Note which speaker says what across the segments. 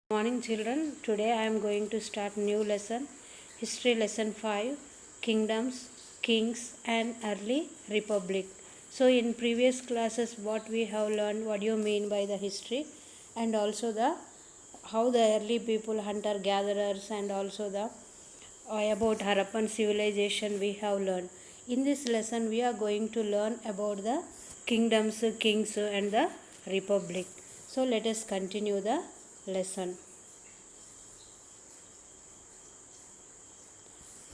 Speaker 1: Morning children. Today I am going to start new lesson, history lesson 5, kingdoms, kings and early republic. So in previous classes what we have learned, what do you mean by the history, and also the how the early people, hunter gatherers, and also the about Harappan civilization we have learned. In this lesson we are going to learn about the kingdoms, kings and the republic. So let us continue the lesson.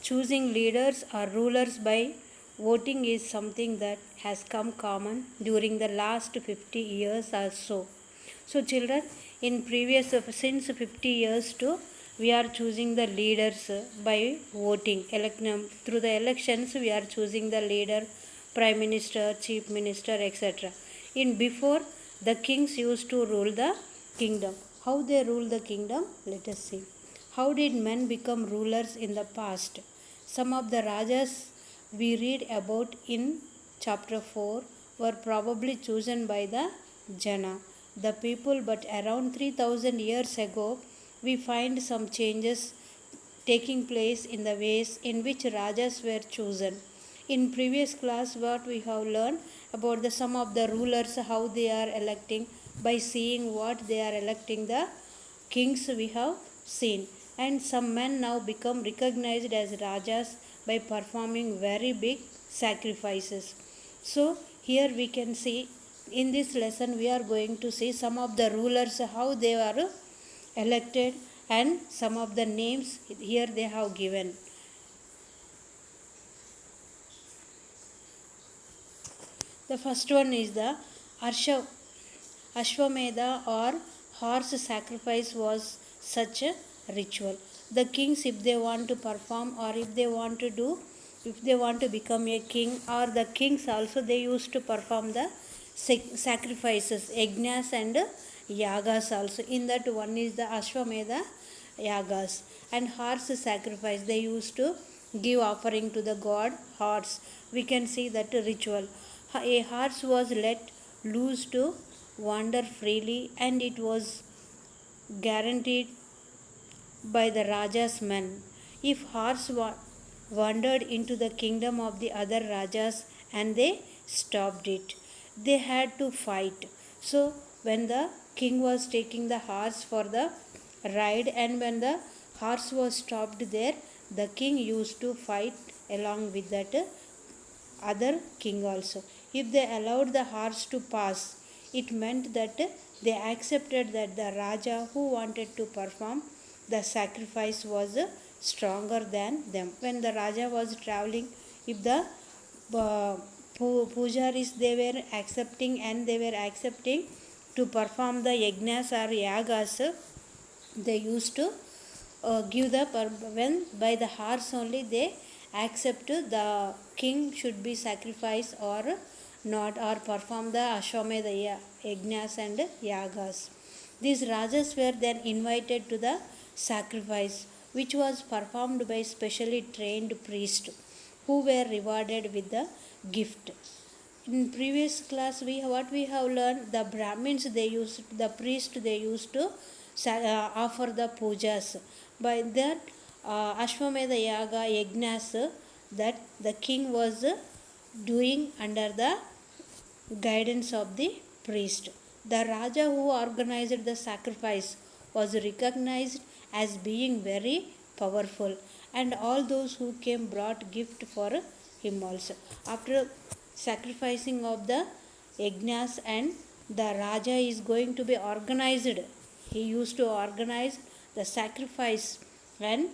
Speaker 1: Choosing leaders or rulers by voting is something that has come common during the last 50 years or so. So, children, in previous since 50 years too, we are choosing the leaders by voting. Through the elections, we are choosing the leader, prime minister, chief minister, etc. In before, the kings used to rule the kingdom. How they rule the kingdom? Let us see. How did men become rulers in the past? Some of the Rajas we read about in chapter 4 were probably chosen by the Jana, the people, but around 3000 years ago we find some changes taking place in the ways in which Rajas were chosen. In previous class what we have learned about the some of the rulers, how they are electing, by seeing what they are electing the kings we have seen, and some men now become recognized as rajas by performing very big sacrifices. So here we can see, in this lesson we are going to see some of the rulers, how they are elected, and some of the names here they have given. The first one is the Ashwamedha or horse sacrifice was such a ritual. The kings, if they want to perform, or if they want to become a king, or the kings also, they used to perform the sacrifices, yajnas and yagas also. In that one is the Ashwamedha yagas, and horse sacrifice. They used to give offering to the god horse. We can see that ritual. A horse was let loose to wander freely, and it was guaranteed by the Raja's men. If horse wandered into the kingdom of the other Rajas and they stopped it, they had to fight. So when the king was taking the horse for the ride, and when the horse was stopped there, the king used to fight along with that other king also. If they allowed the horse to pass, it meant that they accepted that the Raja who wanted to perform the sacrifice was stronger than them. When the Raja was traveling, if the pujaris they were accepting, and they were accepting to perform the yajnas or yagas, they used to give the when by the horse only they accept the king should be sacrificed or not, or perform the Ashwamedha yajnas and yagas. These rajas were then invited to the sacrifice, which was performed by specially trained priests who were rewarded with the gift. In previous class what we have learned, the Brahmins, they used, the priest they used to offer the pujas. By that Ashwamedha yaga yajnas that the king was doing under the guidance of the priest. The Raja who organized the sacrifice was recognized as being very powerful, and all those who came brought gift for him also. After sacrificing of the yajnas, and the Raja is going to be organized, he used to organize the sacrifice, and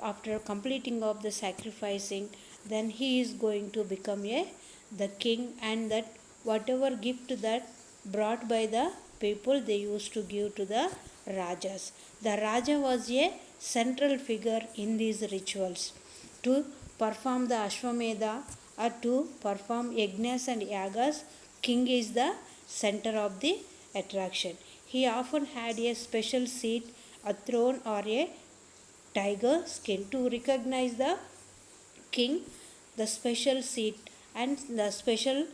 Speaker 1: after completing of the sacrificing, then he is going to become the king, and that whatever gift that brought by the people, they used to give to the Rajas. The Raja was a central figure in these rituals. To perform the Ashwamedha or to perform yajnas and yagas, king is the center of the attraction. He often had a special seat, a throne or a tiger skin. To recognize the king, the special seat and the special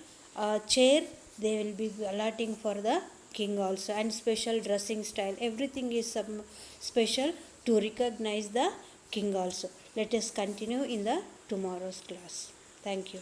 Speaker 1: chair they will be allotting for the king also, and special dressing style, everything is some special to recognize the king also. Let us continue in the tomorrow's class. Thank you.